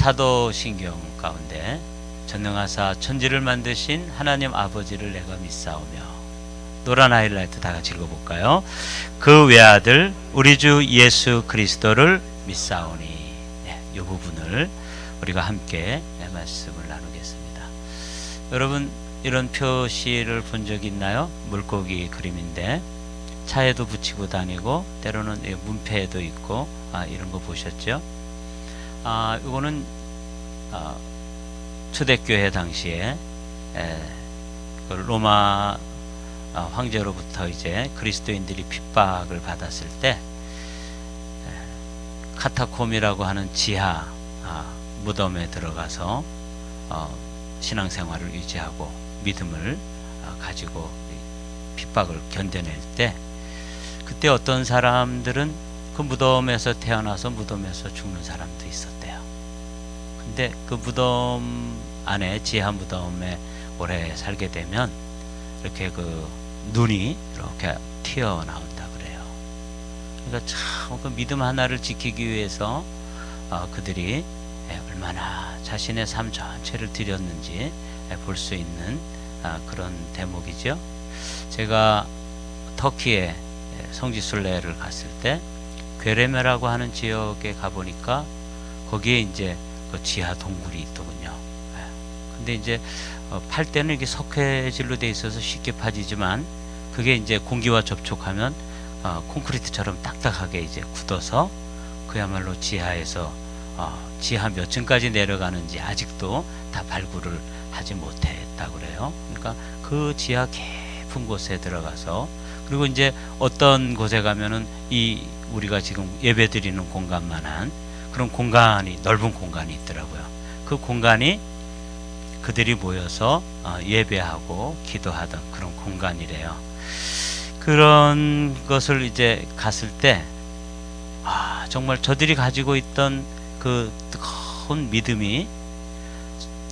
사도신경 가운데 전능하사 천지를 만드신 하나님 아버지를 내가 믿사오며, 노란 하이라이트 다 같이 읽어볼까요? 그 외아들 우리 주 예수 그리스도를 믿사오니. 이 부분을 우리가 함께 말씀을 나누겠습니다. 여러분, 이런 표시를 본 적 있나요? 물고기 그림인데 차에도 붙이고 다니고 때로는 문패에도 있고 이런 거 보셨죠? 이거는 초대교회 당시에 그 로마 황제로부터 이제 그리스도인들이 핍박을 받았을 때 카타콤이라고 하는 지하 무덤에 들어가서 신앙생활을 유지하고 믿음을 가지고 핍박을 견뎌낼 때, 그때 어떤 사람들은 그 무덤에서 태어나서 무덤에서 죽는 사람도 있었대요. 근데 그 무덤 안에, 지하 무덤에 오래 살게 되면 이렇게 그 눈이 이렇게 튀어나온다 그래요. 그러니까 참 그 믿음 하나를 지키기 위해서 그들이 얼마나 자신의 삶 전체를 드렸는지 볼 수 있는 그런 대목이죠. 제가 터키에 성지순례를 갔을 때 괴레메라고 하는 지역에 가보니까 거기에 이제 그 지하 동굴이 있더군요. 근데 이제 팔 때는 이게 석회질로 돼 있어서 쉽게 파지지만, 그게 이제 공기와 접촉하면 콘크리트처럼 딱딱하게 이제 굳어서 그야말로 지하에서 지하 몇 층까지 내려가는지 아직도 다 발굴을 하지 못했다 그래요. 그러니까 그 지하 깊은 곳에 들어가서, 그리고 이제 어떤 곳에 가면은 이 우리가 지금 예배 드리는 공간만한 그런 공간이, 넓은 공간이 있더라고요. 그 공간이 그들이 모여서 예배하고 기도하던 그런 공간이래요. 그런 것을 이제 갔을 때 정말 저들이 가지고 있던 그 뜨거운 믿음이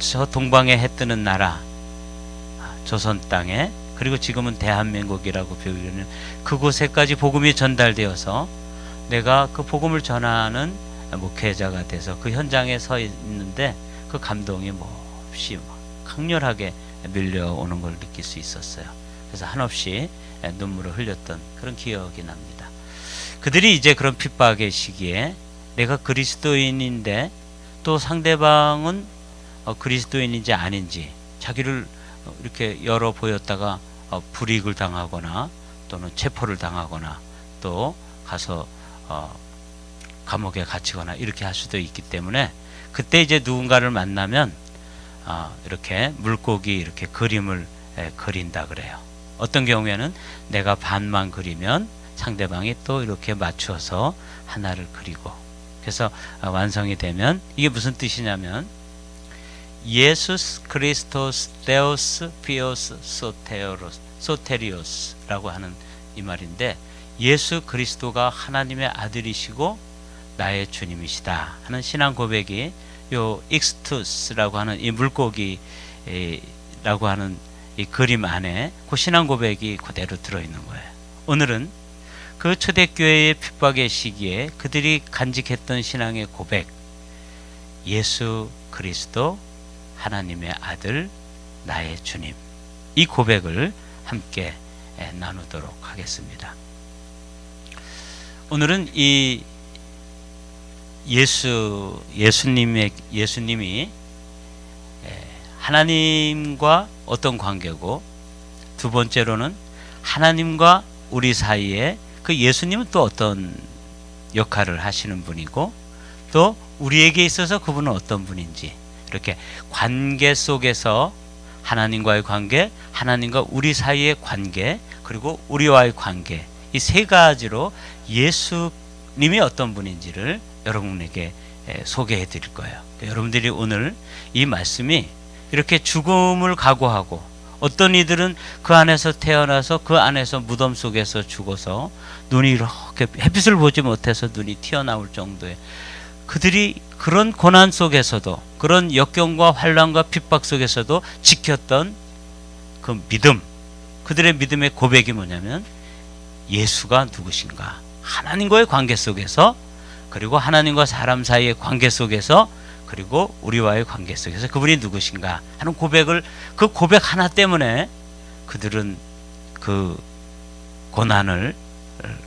저 동방에 해 뜨는 나라 조선 땅에, 그리고 지금은 대한민국이라고 불리는 그곳에까지 복음이 전달되어서 내가 그 복음을 전하는 목회자가 돼서 그 현장에 서 있는데 그 감동이 몹시 강렬하게 밀려오는 걸 느낄 수 있었어요. 그래서 한없이 눈물을 흘렸던 그런 기억이 납니다. 그들이 이제 그런 핍박의 시기에 내가 그리스도인인데 또 상대방은 그리스도인인지 아닌지 자기를 이렇게 열어 보였다가 불이익을 당하거나 또는 체포를 당하거나 또 가서 감옥에 갇히거나 이렇게 할 수도 있기 때문에, 그때 이제 누군가를 만나면 이렇게 물고기 이렇게 그림을 그린다 그래요. 어떤 경우에는 내가 반만 그리면 상대방이 또 이렇게 맞춰서 하나를 그리고, 그래서 완성이 되면 이게 무슨 뜻이냐면 예수스 크리스토스 데오스 피오스 소테리오스라고 하는 이 말인데, 예수 그리스도가 하나님의 아들이시고 나의 주님이시다 하는 신앙 고백이 요 익스투스라고 하는 이 물고기라고 하는 이 그림 안에 그 신앙 고백이 그대로 들어있는 거예요. 오늘은 그 초대교회의 핍박의 시기에 그들이 간직했던 신앙의 고백, 예수 그리스도 하나님의 아들 나의 주님, 이 고백을 함께 나누도록 하겠습니다. 오늘은 이 예수님이 하나님과 어떤 관계고, 두 번째로는 하나님과 우리 사이에 그 예수님은 또 어떤 역할을 하시는 분이고, 또 우리에게 있어서 그분은 어떤 분인지, 이렇게 관계 속에서 하나님과의 관계, 하나님과 우리 사이의 관계, 그리고 우리와의 관계, 이 세 가지로 예수님이 어떤 분인지를 여러분에게 소개해 드릴 거예요. 여러분들이 오늘 이 말씀이 이렇게 죽음을 각오하고, 어떤 이들은 그 안에서 태어나서 그 안에서 무덤 속에서 죽어서 눈이 이렇게 햇빛을 보지 못해서 눈이 튀어나올 정도의, 그들이 그런 고난 속에서도, 그런 역경과 환난과 핍박 속에서도 지켰던 그 믿음, 그들의 믿음의 고백이 뭐냐면 예수가 누구신가, 하나님과의 관계 속에서, 그리고 하나님과 사람 사이의 관계 속에서 그리고 우리와의 관계 속에서 그분이 누구신가 하는 고백을, 그 고백 하나 때문에 그들은 그 고난을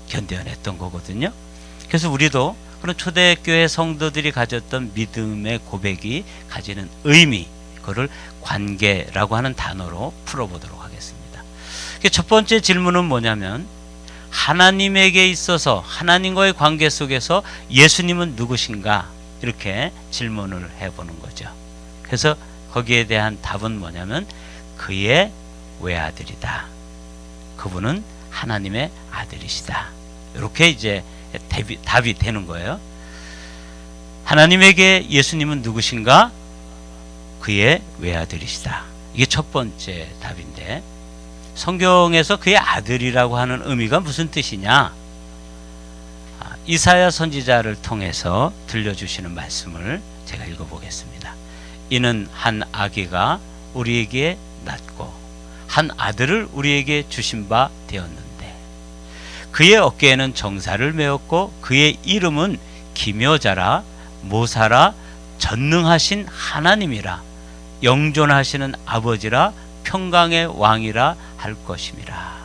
견뎌냈던 거거든요. 그래서 우리도 그런 초대교회 성도들이 가졌던 믿음의 고백이 가지는 의미, 그거를 관계라고 하는 단어로 풀어보도록 하겠습니다. 첫 번째 질문은 뭐냐면, 하나님에게 있어서 하나님과의 관계 속에서 예수님은 누구신가, 이렇게 질문을 해보는 거죠. 그래서 거기에 대한 답은 뭐냐면, 그의 외아들이다. 그분은 하나님의 아들이시다. 이렇게 이제 답이 되는 거예요. 하나님에게 예수님은 누구신가? 그의 외아들이시다. 이게 첫 번째 답인데, 성경에서 그의 아들이라고 하는 의미가 무슨 뜻이냐? 이사야 선지자를 통해서 들려주시는 말씀을 제가 읽어보겠습니다. 이는 한 아기가 우리에게 낳고 한 아들을 우리에게 주신 바 되었는데, 그의 어깨에는 정사를 메었고 그의 이름은 기묘자라, 모사라, 전능하신 하나님이라, 영존하시는 아버지라, 평강의 왕이라 할 것임이라.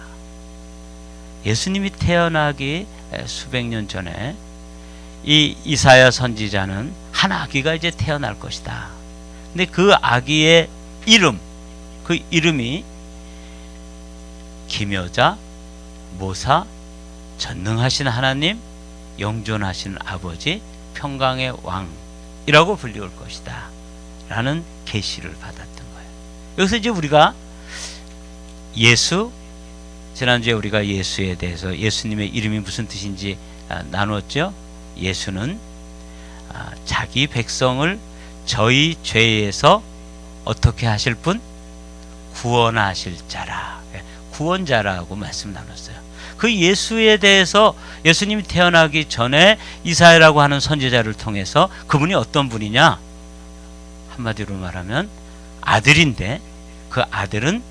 예수님이 태어나기 수백 년 전에 이 이사야 선지자는 한 아기가 이제 태어날 것이다. 근데 그 아기의 이름, 그 이름이 기묘자, 모사, 전능하신 하나님, 영존하신 아버지, 평강의 왕이라고 불리울 것이다 라는 계시를 받았던 거예요. 여기서 이제 우리가 예수, 지난주에 우리가 예수에 대해서 예수님의 이름이 무슨 뜻인지 나눴죠. 예수는 자기 백성을 저희 죄에서 어떻게 하실 분? 구원하실 자라, 구원자라고 말씀 나눴어요. 그 예수에 대해서 예수님이 태어나기 전에 이사야라고 하는 선지자를 통해서 그분이 어떤 분이냐? 한마디로 말하면 아들인데, 그 아들은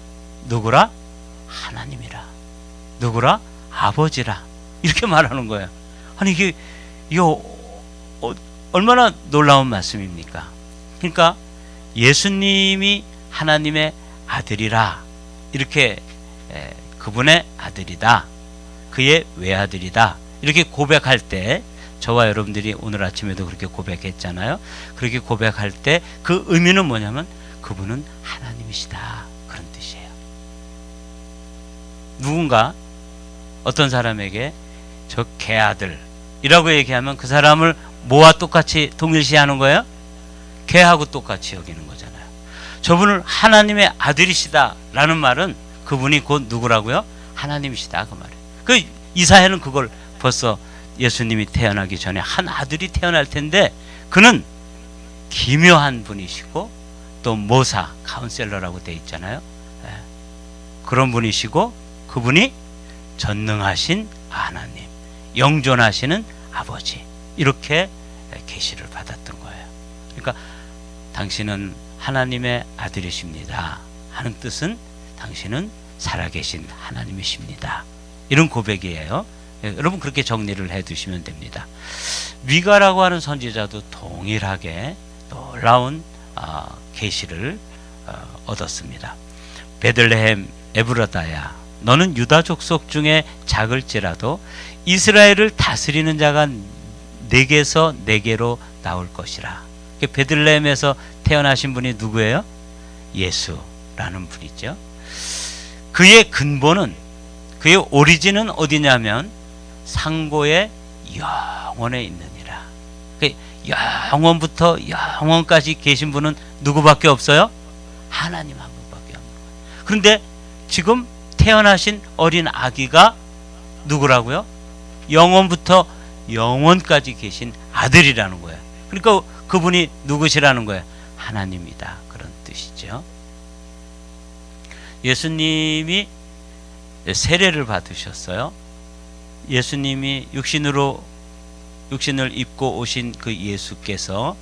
누구라? 하나님이라. 누구라? 아버지라. 이렇게 말하는 거예요. 아니 이거 얼마나 놀라운 말씀입니까? 그러니까 예수님이 하나님의 아들이라, 이렇게 그분의 아들이다, 그의 외아들이다, 이렇게 고백할 때, 저와 여러분들이 오늘 아침에도 그렇게 고백했잖아요. 그렇게 고백할 때 그 의미는 뭐냐면 그분은 하나님이시다, 그런 뜻이에요. 누군가 어떤 사람에게 저 개아들이라고 얘기하면 그 사람을 뭐와 똑같이 동일시하는 거예요? 개하고 똑같이 여기는 거잖아요. 저분을 하나님의 아들이시다 라는 말은 그분이 곧 누구라고요? 하나님이시다, 그 말이에요. 그 이사야는 그걸 벌써 예수님이 태어나기 전에 한 아들이 태어날 텐데, 그는 기묘한 분이시고 또 모사, 카운셀러라고 되어 있잖아요. 그런 분이시고 그분이 전능하신 하나님, 영존하시는 아버지, 이렇게 계시를 받았던 거예요. 그러니까 당신은 하나님의 아들이십니다 하는 뜻은 당신은 살아계신 하나님이십니다, 이런 고백이에요. 여러분 그렇게 정리를 해 두시면 됩니다. 미가라고 하는 선지자도 동일하게 놀라운 계시를 얻었습니다. 베들레헴 에브라다야, 너는 유다 족속 중에 작을지라도 이스라엘을 다스리는 자가 네게서 네게로 나올 것이라. 베들레헴에서 태어나신 분이 누구예요? 예수라는 분이죠. 그의 근본은, 그의 오리진은 어디냐면 상고의 영원에 있느니라. 영원부터 영원까지 계신 분은 누구밖에 없어요? 하나님 한 분밖에 없는 거예요. 그런데 지금 태어나신 어린 아기가 누구라고요? 영원부터 영원까지 계신 아들이라는 거예요. 그러니까 그분이 누구시라는 거예요? 하나님이다, 그런 뜻이죠. 예수님이 세례를 받으셨어요. 예수님이 육신을 입고 오신 그 예수께서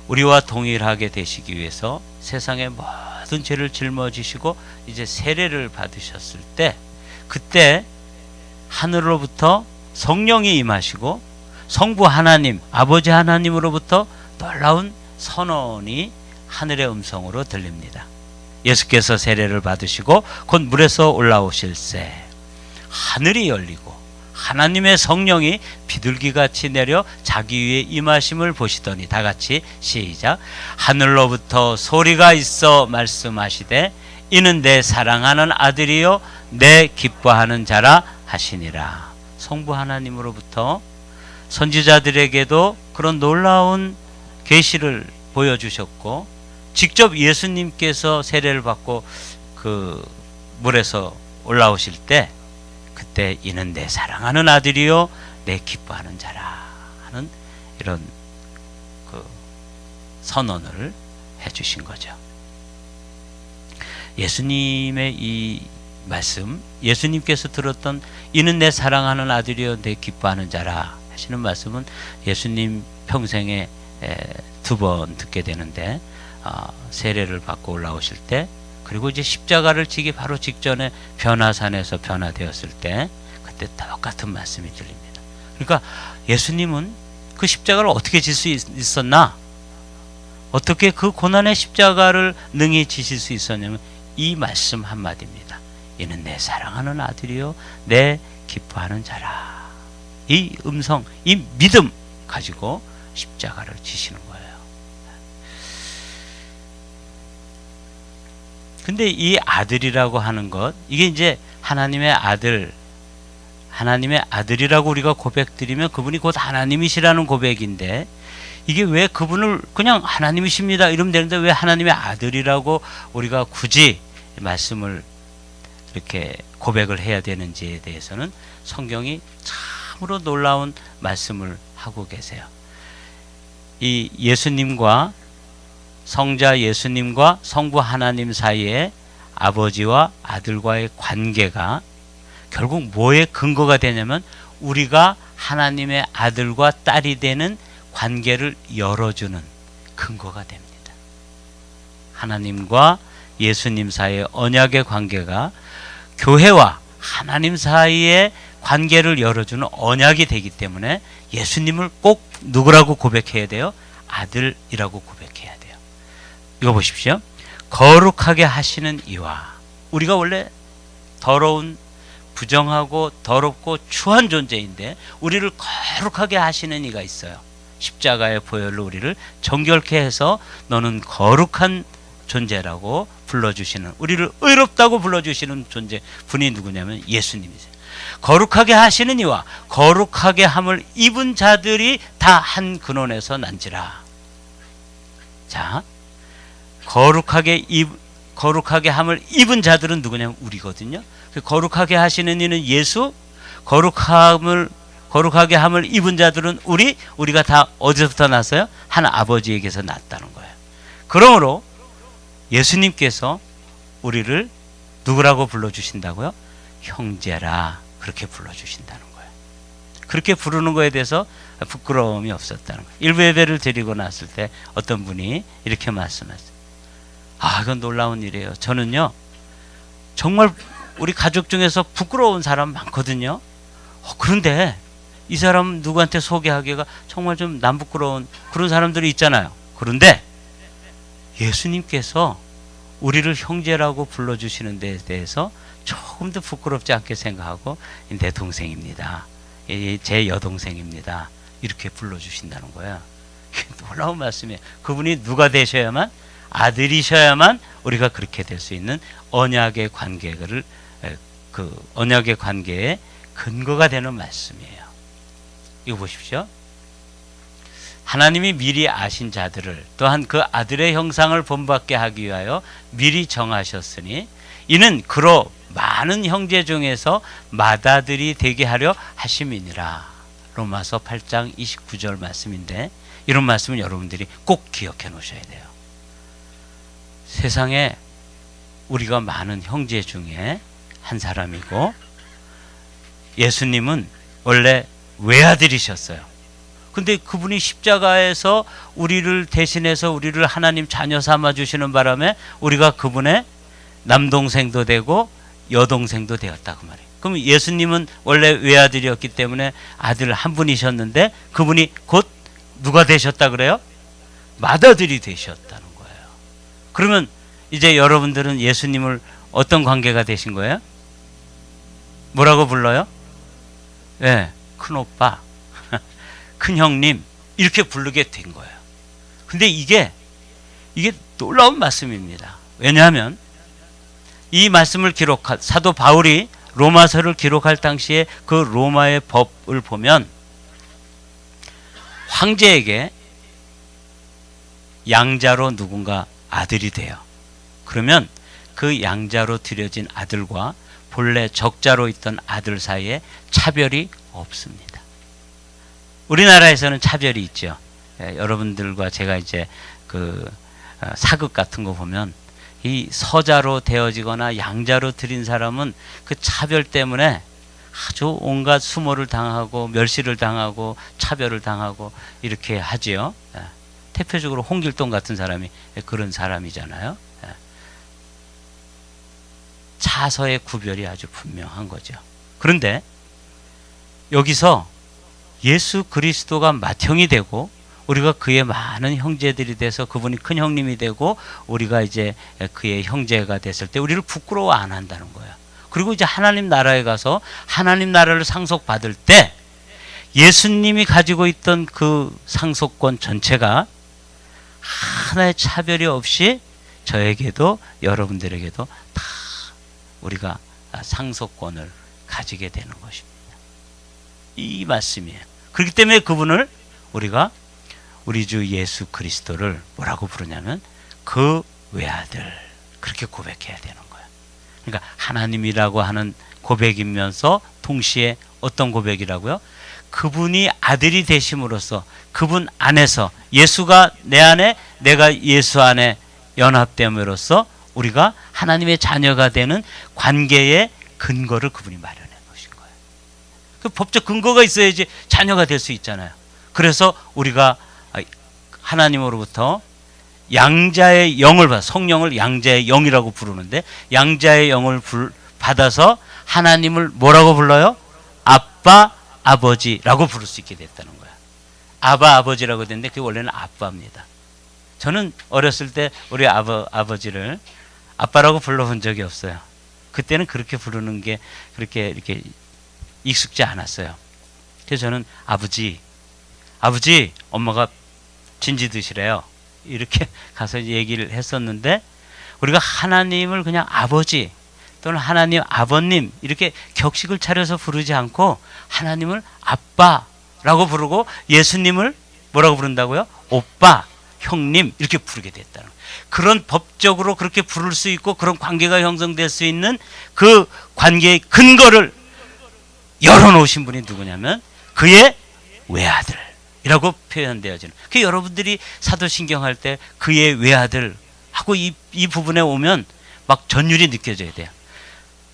우리와 동일하게 되시기 위해서 세상의 모든 죄를 짊어지시고 이제 세례를 받으셨을 때, 그때 하늘로부터 성령이 임하시고 성부 하나님, 아버지 하나님으로부터 놀라운 선언이 하늘의 음성으로 들립니다. 예수께서 세례를 받으시고 곧 물에서 올라오실새 하늘이 열리고 하나님의 성령이 비둘기같이 내려 자기 위에 임하심을 보시더니, 다 같이 시작. 하늘로부터 소리가 있어 말씀하시되 이는 내 사랑하는 아들이요 내 기뻐하는 자라 하시니라. 성부 하나님으로부터 선지자들에게도 그런 놀라운 계시를 보여주셨고, 직접 예수님께서 세례를 받고 그 물에서 올라오실 때, 그때 이는 내 사랑하는 아들이요 내 기뻐하는 자라 하는 이런 그 선언을 해주신 거죠. 예수님의 이 말씀, 예수님께서 들었던 이는 내 사랑하는 아들이요 내 기뻐하는 자라 하시는 말씀은 예수님 평생에 2번 듣게 되는데, 세례를 받고 올라오실 때, 그리고 이제 십자가를 지기 바로 직전에 변화산에서 변화되었을 때, 그때 똑같은 말씀이 들립니다. 그러니까 예수님은 그 십자가를 어떻게 질 수 있었나? 어떻게 그 고난의 십자가를 능히 지실 수 있었냐면 이 말씀 한마디입니다. 이는 내 사랑하는 아들이요 내 기뻐하는 자라. 이 음성, 이 믿음 가지고 십자가를 지시는 거예요. 근데 이 아들이라고 하는 것, 이게 이제 하나님의 아들이라고 우리가 고백드리면 그분이 곧 하나님이시라는 고백인데, 이게 왜 그분을 그냥 하나님이십니다 이러면 되는데 왜 하나님의 아들이라고 우리가 굳이 말씀을 이렇게 고백을 해야 되는지에 대해서는 성경이 참으로 놀라운 말씀을 하고 계세요. 이 예수님과 성자 예수님과 성부 하나님 사이에 아버지와 아들과의 관계가 결국 뭐에 근거가 되냐면 우리가 하나님의 아들과 딸이 되는 관계를 열어주는 근거가 됩니다. 하나님과 예수님 사이의 언약의 관계가 교회와 하나님 사이의 관계를 열어주는 언약이 되기 때문에 예수님을 꼭 누구라고 고백해야 돼요? 아들이라고 고백해야 돼요. 이거 보십시오. 거룩하게 하시는 이와, 우리가 원래 더러운 부정하고 더럽고 추한 존재인데 우리를 거룩하게 하시는 이가 있어요. 십자가의 보혈로 우리를 정결케 해서 너는 거룩한 존재라고 불러주시는, 우리를 의롭다고 불러주시는 존재 분이 누구냐면 예수님이세요. 거룩하게 하시는 이와 거룩하게 함을 입은 자들이 다 한 근원에서 난지라. 자, 거룩하게 함을 입은 자들은 누구냐면 우리거든요. 거룩하게 하시는 이는 예수, 거룩하게 함을 입은 자들은 우리가 다 어디서부터 났어요? 한 아버지에게서 났다는 거예요. 그러므로 예수님께서 우리를 누구라고 불러주신다고요? 형제라, 그렇게 불러주신다는 거예요. 그렇게 부르는 거에 대해서 부끄러움이 없었다는 거예요. 일부 예배를 드리고 났을 때 어떤 분이 이렇게 말씀하셨어요. 이건 놀라운 일이에요. 저는요, 정말 우리 가족 중에서 부끄러운 사람 많거든요. 그런데 이 사람 누구한테 소개하기가 정말 좀 남부끄러운 그런 사람들이 있잖아요. 그런데 예수님께서 우리를 형제라고 불러주시는 데에 대해서 조금도 부끄럽지 않게 생각하고 내 동생입니다, 제 여동생입니다, 이렇게 불러주신다는 거예요. 놀라운 말씀이에요. 그분이 누가 되셔야만, 아들이셔야만 우리가 그렇게 될 수 있는 언약의 관계를, 그 언약의 관계의 근거가 되는 말씀이에요. 이거 보십시오. 하나님이 미리 아신 자들을 또한 그 아들의 형상을 본받게 하기 위하여 미리 정하셨으니 이는 그로 많은 형제 중에서 맏아들이 되게 하려 하심이니라. 로마서 8장 29절 말씀인데, 이런 말씀은 여러분들이 꼭 기억해 놓으셔야 돼요. 세상에 우리가 많은 형제 중에 한 사람이고, 예수님은 원래 외아들이셨어요. 근데 그분이 십자가에서 우리를 대신해서 우리를 하나님 자녀 삼아 주시는 바람에 우리가 그분의 남동생도 되고 여동생도 되었다고 말해요. 그럼 예수님은 원래 외아들이었기 때문에 아들 한 분이셨는데 그분이 곧 누가 되셨다 그래요? 맏아들이 되셨다는 거예요. 그러면 이제 여러분들은 예수님을 어떤 관계가 되신 거예요? 뭐라고 불러요? 네, 큰오빠, 큰형님 이렇게 부르게 된 거예요. 근데 이게 놀라운 말씀입니다. 왜냐하면 이 말씀을 기록한 사도 바울이 로마서를 기록할 당시에 그 로마의 법을 보면 황제에게 양자로 누군가 아들이 돼요. 그러면 그 양자로 들여진 아들과 본래 적자로 있던 아들 사이에 차별이 없습니다. 우리나라에서는 차별이 있죠. 여러분들과 제가 이제 그 사극 같은 거 보면 이 서자로 되어지거나 양자로 들인 사람은 그 차별 때문에 아주 온갖 수모를 당하고 멸시를 당하고 차별을 당하고 이렇게 하지요. 대표적으로 홍길동 같은 사람이 그런 사람이잖아요. 차서의 구별이 아주 분명한 거죠. 그런데 여기서 예수 그리스도가 맏형이 되고 우리가 그의 많은 형제들이 돼서 그분이 큰 형님이 되고 우리가 이제 그의 형제가 됐을 때 우리를 부끄러워 안 한다는 거예요. 그리고 이제 하나님 나라에 가서 하나님 나라를 상속받을 때 예수님이 가지고 있던 그 상속권 전체가 하나의 차별이 없이 저에게도 여러분들에게도 다 우리가 상속권을 가지게 되는 것입니다. 이 말씀이에요. 그렇기 때문에 그분을 우리가 우리 주 예수 그리스도를 뭐라고 부르냐면 그 외아들 그렇게 고백해야 되는 거예요. 그러니까 하나님이라고 하는 고백이면서 동시에 어떤 고백이라고요? 그분이 아들이 되심으로써 그분 안에서 예수가 내 안에 내가 예수 안에 연합됨으로써 우리가 하나님의 자녀가 되는 관계의 근거를 그분이 마련해 놓으신 거예요. 그 법적 근거가 있어야지 자녀가 될 수 있잖아요. 그래서 우리가 하나님으로부터 양자의 영을 받아 성령을 양자의 영이라고 부르는데 양자의 영을 받아서 하나님을 뭐라고 불러요? 아빠, 아버지라고 부를 수 있게 됐다는 거야. 아바, 아버지라고 됐는데 그게 원래는 아빠입니다. 저는 어렸을 때 우리 아버지를 아빠라고 불러본 적이 없어요. 그때는 그렇게 부르는 게 그렇게 이렇게 익숙지 않았어요. 그래서 저는 아버지, 엄마가 진지 드시래요. 이렇게 가서 얘기를 했었는데 우리가 하나님을 그냥 아버지 또는 하나님 아버님 이렇게 격식을 차려서 부르지 않고 하나님을 아빠라고 부르고 예수님을 뭐라고 부른다고요? 오빠, 형님 이렇게 부르게 됐다는 거예요. 그런 법적으로 그렇게 부를 수 있고 그런 관계가 형성될 수 있는 그 관계의 근거를 열어놓으신 분이 누구냐면 그의 외아들이라고 표현되어지는. 그 여러분들이 사도신경 할 때 그의 외아들 하고 이 부분에 오면 막 전율이 느껴져야 돼요.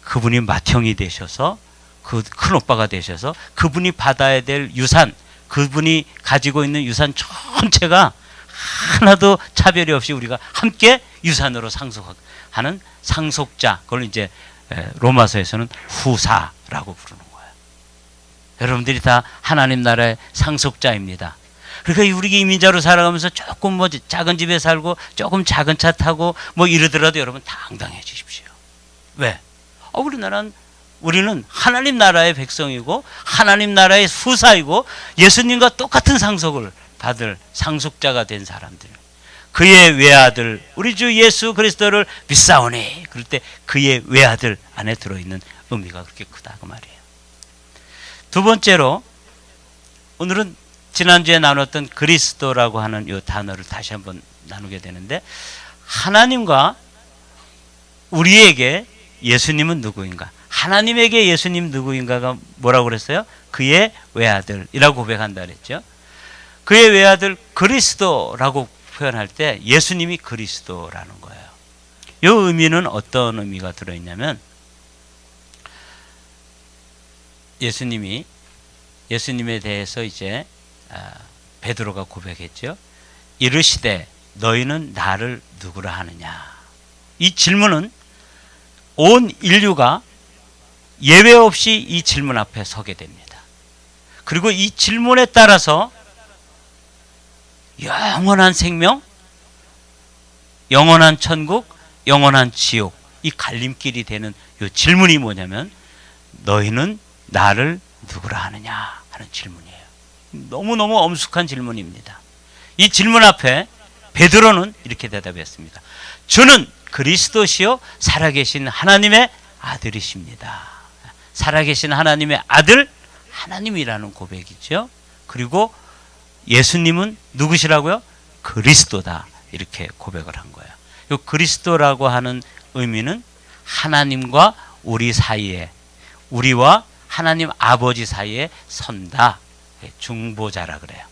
그분이 맏형이 되셔서 그 큰오빠가 되셔서 그분이 받아야 될 유산, 그분이 가지고 있는 유산 전체가 하나도 차별이 없이 우리가 함께 유산으로 상속하는 상속자, 그걸 이제 로마서에서는 후사라고 부르는 거예요. 여러분들이 다 하나님 나라의 상속자입니다. 그러니까 우리 이민자로 살아가면서 조금 뭐 작은 집에 살고 조금 작은 차 타고 뭐 이러더라도 여러분 당당해지십시오. 왜? 우리는 하나님 나라의 백성이고 하나님 나라의 후사이고 예수님과 똑같은 상속을 받을 상속자가 된 사람들. 그의 외아들 우리 주 예수 그리스도를 믿사오니 그럴 때 그의 외아들 안에 들어있는 의미가 그렇게 크다 그 말이에요. 두 번째로 오늘은 지난주에 나눴던 그리스도라고 하는 이 단어를 다시 한번 나누게 되는데 하나님과 우리에게 예수님은 누구인가? 하나님에게 예수님 누구인가가 뭐라고 그랬어요? 그의 외아들이라고 고백한다 그랬죠. 그의 외아들 그리스도라고 표현할 때 예수님이 그리스도라는 거예요. 이 의미는 어떤 의미가 들어있냐면 예수님에 대해서 이제 베드로가 고백했죠. 이르시되 너희는 나를 누구라 하느냐. 이 질문은 온 인류가 예외 없이 이 질문 앞에 서게 됩니다. 그리고 이 질문에 따라서 영원한 생명, 영원한 천국, 영원한 지옥, 이 갈림길이 되는 이 질문이 뭐냐면 너희는 나를 누구라 하느냐 하는 질문이에요. 너무너무 엄숙한 질문입니다. 이 질문 앞에 베드로는 이렇게 대답했습니다. 주는 그리스도시요 살아계신 하나님의 아들이십니다. 살아계신 하나님의 아들, 하나님이라는 고백이죠. 그리고 예수님은 누구시라고요? 그리스도다. 이렇게 고백을 한 거예요. 이 그리스도라고 하는 의미는 하나님과 우리 사이에, 우리와 하나님 아버지 사이에 선다. 중보자라 그래요.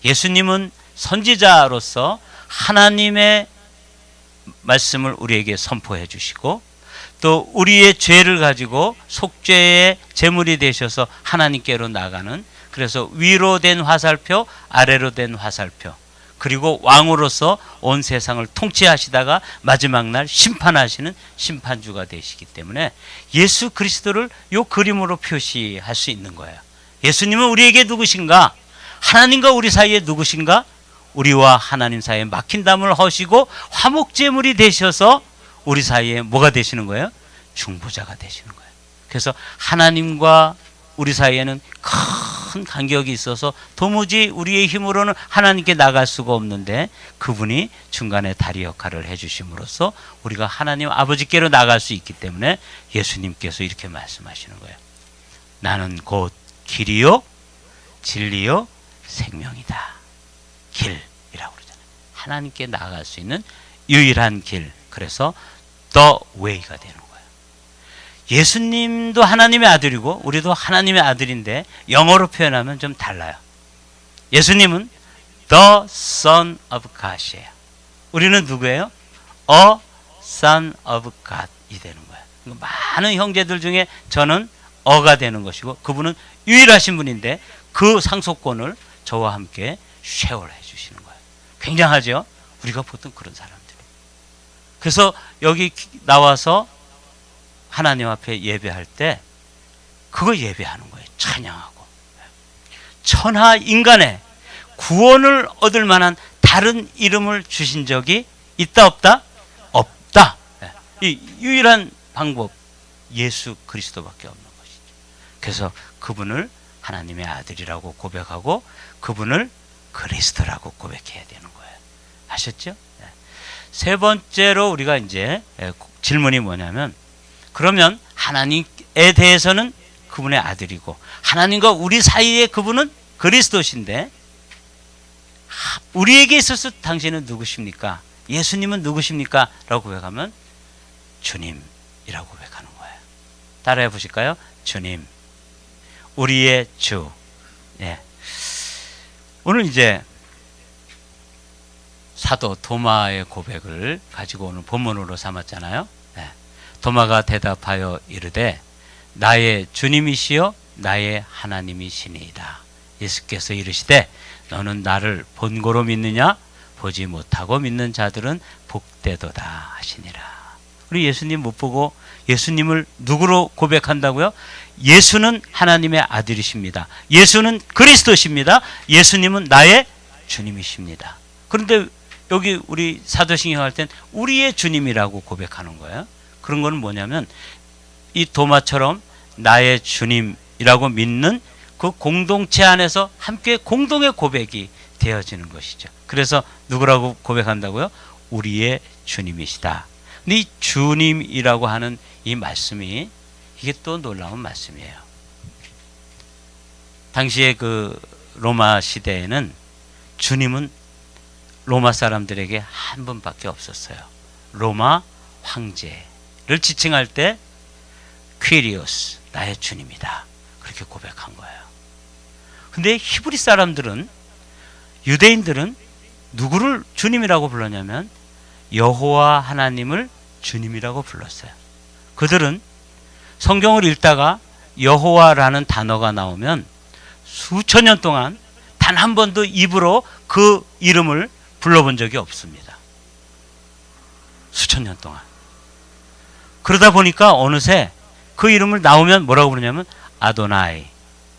예수님은 선지자로서 하나님의 말씀을 우리에게 선포해 주시고 또 우리의 죄를 가지고 속죄의 제물이 되셔서 하나님께로 나가는, 그래서 위로 된 화살표, 아래로 된 화살표, 그리고 왕으로서 온 세상을 통치하시다가 마지막 날 심판하시는 심판주가 되시기 때문에 예수 그리스도를 요 그림으로 표시할 수 있는 거예요. 예수님은 우리에게 누구신가? 하나님과 우리 사이에 누구신가? 우리와 하나님 사이에 막힌 담을 허시고 화목제물이 되셔서 우리 사이에 뭐가 되시는 거예요? 중보자가 되시는 거예요. 그래서 하나님과 우리 사이에는 큰 간격이 있어서 도무지 우리의 힘으로는 하나님께 나갈 수가 없는데 그분이 중간에 다리 역할을 해주심으로써 우리가 하나님 아버지께로 나갈 수 있기 때문에 예수님께서 이렇게 말씀하시는 거예요. 나는 곧 길이요 진리요 생명이다. 길이라고 그러잖아요. 하나님께 나아갈 수 있는 유일한 길. 그래서 the way가 되는 거예요. 예수님도 하나님의 아들이고 우리도 하나님의 아들인데 영어로 표현하면 좀 달라요. 예수님은 the son of God이에요. 우리는 누구예요? a son of God이 되는 거예요. 많은 형제들 중에 저는 어가 되는 것이고 그분은 유일하신 분인데 그 상속권을 저와 함께 쉐어를 해주시는 거예요. 굉장하죠? 우리가 보통 그런 사람들이. 그래서 여기 나와서 하나님 앞에 예배할 때 그거 예배하는 거예요. 찬양하고. 천하 인간의 구원을 얻을 만한 다른 이름을 주신 적이 있다 없다? 없다. 이 유일한 방법 예수 그리스도밖에 없는 것이죠. 그래서 그분을 하나님의 아들이라고 고백하고 그분을 그리스도라고 고백해야 되는 거예요. 아셨죠? 세 번째로 우리가 이제 질문이 뭐냐면 그러면 하나님에 대해서는 그분의 아들이고 하나님과 우리 사이에 그분은 그리스도신데 우리에게 있어서 당신은 누구십니까? 예수님은 누구십니까? 라고 고백하면 주님이라고 고백하는 거예요. 따라해 보실까요? 주님, 우리의 주. 예. 오늘 이제 사도 도마의 고백을 가지고 오늘 본문으로 삼았잖아요. 예. 도마가 대답하여 이르되 나의 주님이시여 나의 하나님이시니이다. 예수께서 이르시되 너는 나를 본고로 믿느냐? 보지 못하고 믿는 자들은 복되도다 하시니라. 우리 예수님 못 보고 예수님을 누구로 고백한다고요? 예수는 하나님의 아들이십니다. 예수는 그리스도십니다. 예수님은 나의 주님이십니다. 그런데 여기 우리 사도신경 할 땐 우리의 주님이라고 고백하는 거예요. 그런 거는 뭐냐면 이 도마처럼 나의 주님이라고 믿는 그 공동체 안에서 함께 공동의 고백이 되어지는 것이죠. 그래서 누구라고 고백한다고요? 우리의 주님이시다. 근데 이 주님이라고 하는 이 말씀이 이게 또 놀라운 말씀이에요. 당시에 그 로마 시대에는 주님은 로마 사람들에게 한 분밖에 없었어요. 로마 황제를 지칭할 때 퀴리오스, 나의 주님이다. 그렇게 고백한 거예요. 근데 히브리 사람들은, 유대인들은 누구를 주님이라고 불렀냐면 여호와 하나님을 주님이라고 불렀어요. 그들은 성경을 읽다가 여호와라는 단어가 나오면 수천 년 동안 단 한 번도 입으로 그 이름을 불러본 적이 없습니다. 수천 년 동안. 그러다 보니까 어느새 그 이름을 나오면 뭐라고 부르냐면 아도나이,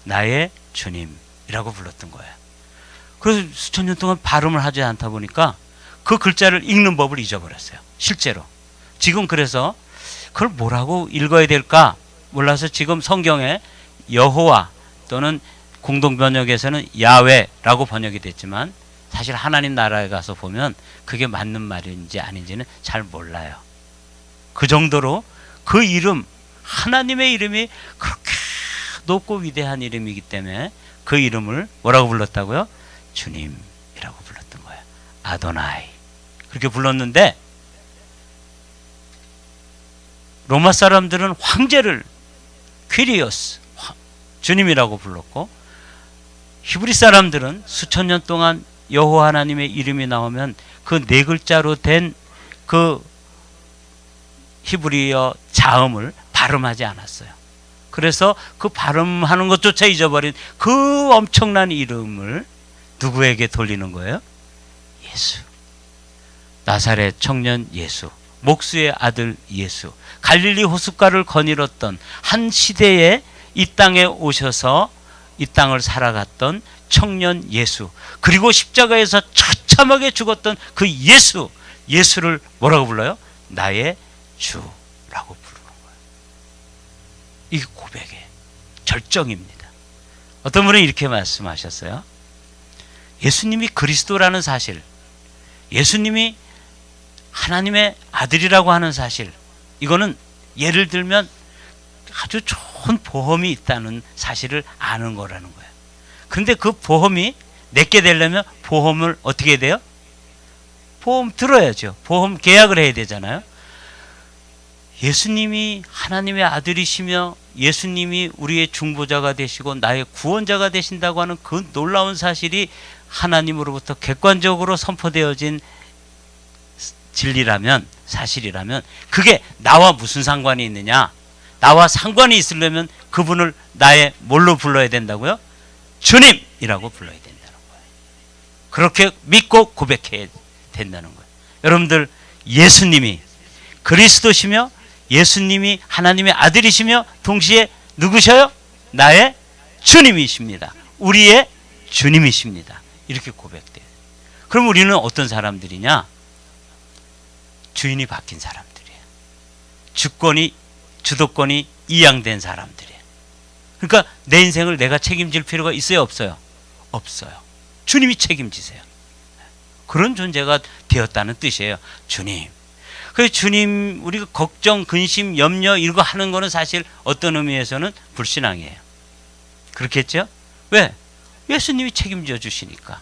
나의 주님이라고 불렀던 거예요. 그래서 수천 년 동안 발음을 하지 않다 보니까 그 글자를 읽는 법을 잊어버렸어요. 실제로. 지금 그래서 그걸 뭐라고 읽어야 될까 몰라서 지금 성경에 여호와 또는 공동번역에서는 야훼라고 번역이 됐지만 사실 하나님 나라에 가서 보면 그게 맞는 말인지 아닌지는 잘 몰라요. 그 정도로 그 이름, 하나님의 이름이 그렇게 높고 위대한 이름이기 때문에 그 이름을 뭐라고 불렀다고요? 주님이라고 불렀던 거예요. 아도나이. 그렇게 불렀는데 로마 사람들은 황제를 퀴리오스, 주님이라고 불렀고, 히브리 사람들은 수천 년 동안 여호와 하나님의 이름이 나오면 그 네 글자로 된 그 히브리어 자음을 발음하지 않았어요. 그래서 그 발음하는 것조차 잊어버린 그 엄청난 이름을 누구에게 돌리는 거예요? 예수. 나사렛 청년 예수, 목수의 아들 예수, 갈릴리 호숫가를 거닐었던 한 시대에 이 땅에 오셔서 이 땅을 살아갔던 청년 예수, 그리고 십자가에서 처참하게 죽었던 그 예수, 예수를 뭐라고 불러요? 나의 주라고 부르는 거예요. 이게 고백의 절정입니다. 어떤 분은 이렇게 말씀하셨어요. 예수님이 그리스도라는 사실, 예수님이 하나님의 아들이라고 하는 사실, 이거는 예를 들면 아주 좋은 보험이 있다는 사실을 아는 거라는 거예요. 그런데 그 보험이 내게 되려면 보험을 어떻게 해야 돼요? 보험 들어야죠. 보험 계약을 해야 되잖아요. 예수님이 하나님의 아들이시며 예수님이 우리의 중보자가 되시고 나의 구원자가 되신다고 하는 그 놀라운 사실이 하나님으로부터 객관적으로 선포되어진 진리라면, 사실이라면 그게 나와 무슨 상관이 있느냐? 나와 상관이 있으려면 그분을 나의 뭘로 불러야 된다고요? 주님이라고 불러야 된다는 거예요. 그렇게 믿고 고백해야 된다는 거예요. 여러분들, 예수님이 그리스도시며 예수님이 하나님의 아들이시며 동시에 누구셔요? 나의 주님이십니다. 우리의 주님이십니다. 이렇게 고백돼요. 그럼 우리는 어떤 사람들이냐? 주인이 바뀐 사람들이에요. 주도권이 이양된 사람들이에요. 그러니까 내 인생을 내가 책임질 필요가 있어요, 없어요? 없어요. 주님이 책임지세요. 그런 존재가 되었다는 뜻이에요. 주님. 그 주님, 우리가 걱정, 근심, 염려 이거 하는 거는 사실 어떤 의미에서는 불신앙이에요. 그렇겠죠? 왜? 예수님이 책임져 주시니까.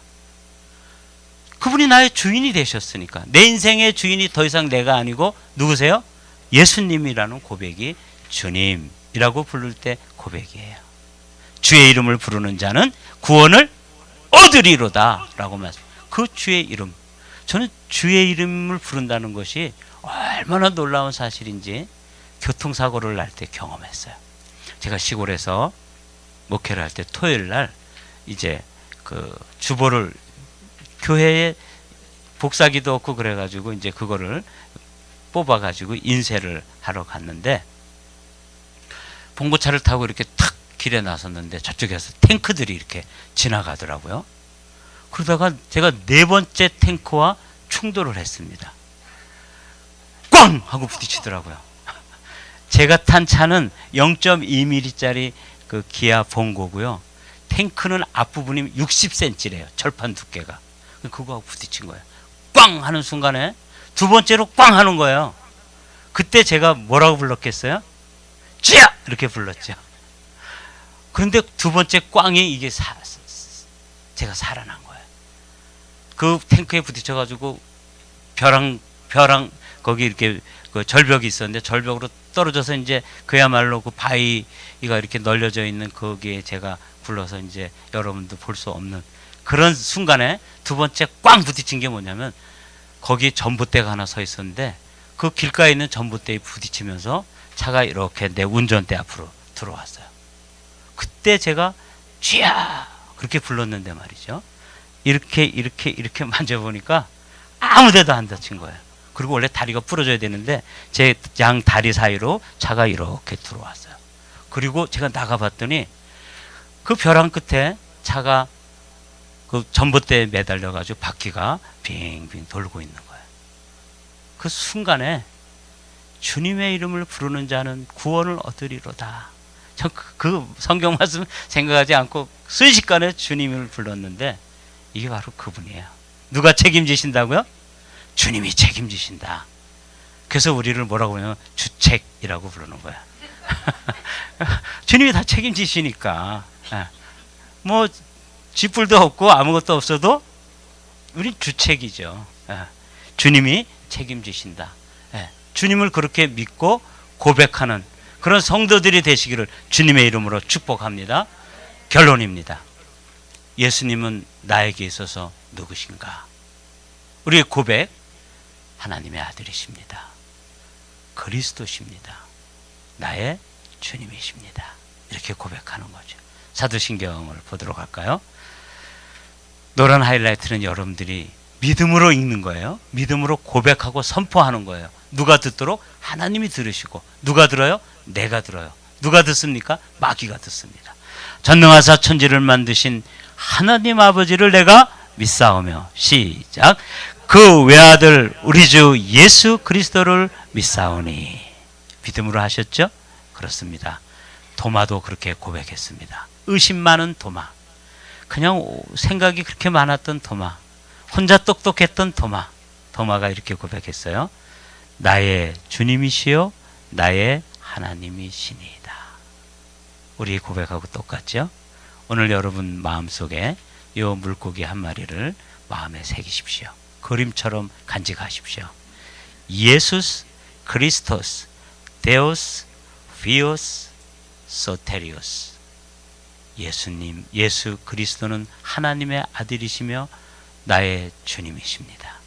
그분이 나의 주인이 되셨으니까. 내 인생의 주인이 더 이상 내가 아니고 누구세요? 예수님이라는 고백이 주님이라고 부를 때 고백이에요. 주의 이름을 부르는 자는 구원을 얻으리로다 라고 말씀. 그 주의 이름. 저는 주의 이름을 부른다는 것이 얼마나 놀라운 사실인지 교통사고를 날 때 경험했어요. 제가 시골에서 목회를 할 때 토요일 날 이제 그 주보를 교회에 복사기도 없고 그래가지고 이제 그거를 뽑아가지고 인쇄를 하러 갔는데 봉고차를 타고 이렇게 탁 길에 나섰는데 저쪽에서 탱크들이 이렇게 지나가더라고요. 그러다가 제가 네 번째 탱크와 충돌을 했습니다. 꽝! 하고 부딪히더라고요. 제가 탄 차는 0.2mm짜리 그 기아 봉고고요. 탱크는 앞부분이 60cm래요. 절판 두께가. 그거하고 부딪힌 거예요. 꽝! 하는 순간에 두 번째로 꽝! 하는 거예요. 그때 제가 뭐라고 불렀겠어요? 쥐야! 이렇게 불렀죠. 그런데 두 번째 꽝이 이게 제가 살아난 거예요. 그 탱크에 부딪혀가지고 벼랑 거기 이렇게 그 절벽이 있었는데 절벽으로 떨어져서 이제 그야말로 그 바위가 이렇게 널려져 있는 거기에 제가 굴러서 이제 여러분도 볼 수 없는 그런 순간에 두 번째 꽝 부딪힌 게 뭐냐면 거기 전봇대가 하나 서 있었는데 그 길가에 있는 전봇대에 부딪히면서 차가 이렇게 내 운전대 앞으로 들어왔어요. 그때 제가 쥐야 그렇게 불렀는데 말이죠. 이렇게 만져보니까 아무데도 안 다친 거예요. 그리고 원래 다리가 부러져야 되는데 제 양 다리 사이로 차가 이렇게 들어왔어요. 그리고 제가 나가봤더니 그 벼랑 끝에 차가 그 전봇대에 매달려 가지고 바퀴가 빙빙 돌고 있는 거예요. 그 순간에 주님의 이름을 부르는 자는 구원을 얻으리로다. 전 그 성경 말씀 생각하지 않고 순식간에 주님을 불렀는데 이게 바로 그분이에요. 누가 책임지신다고요? 주님이 책임지신다. 그래서 우리를 뭐라고 하냐면 주책이라고 부르는 거야. 주님이 다 책임지시니까 뭐 쥐뿔도 없고 아무것도 없어도 우리 주책이죠. 주님이 책임지신다. 주님을 그렇게 믿고 고백하는 그런 성도들이 되시기를 주님의 이름으로 축복합니다. 결론입니다. 예수님은 나에게 있어서 누구신가? 우리의 고백, 하나님의 아들이십니다. 그리스도십니다. 나의 주님이십니다. 이렇게 고백하는 거죠. 사도신경을 보도록 할까요? 노란 하이라이트는 여러분들이 믿음으로 읽는 거예요. 믿음으로 고백하고 선포하는 거예요. 누가 듣도록? 하나님이 들으시고. 누가 들어요? 내가 들어요. 누가 듣습니까? 마귀가 듣습니다. 전능하사 천지를 만드신 하나님 아버지를 내가 믿사오며, 시작, 그 외아들 우리 주 예수 그리스도를 믿사오니. 믿음으로 하셨죠? 그렇습니다. 도마도 그렇게 고백했습니다. 의심 많은 도마, 그냥 생각이 그렇게 많았던 도마, 혼자 똑똑했던 도마, 도마가 이렇게 고백했어요. 나의 주님이시요 나의 하나님이시니이다. 우리 고백하고 똑같죠? 오늘 여러분 마음속에 이 물고기 한 마리를 마음에 새기십시오. 그림처럼 간직하십시오. 예수스 크리스토스 데오스 비오스 소테리오스. 예수님, 예수 그리스도는 하나님의 아들이시며 나의 주님이십니다.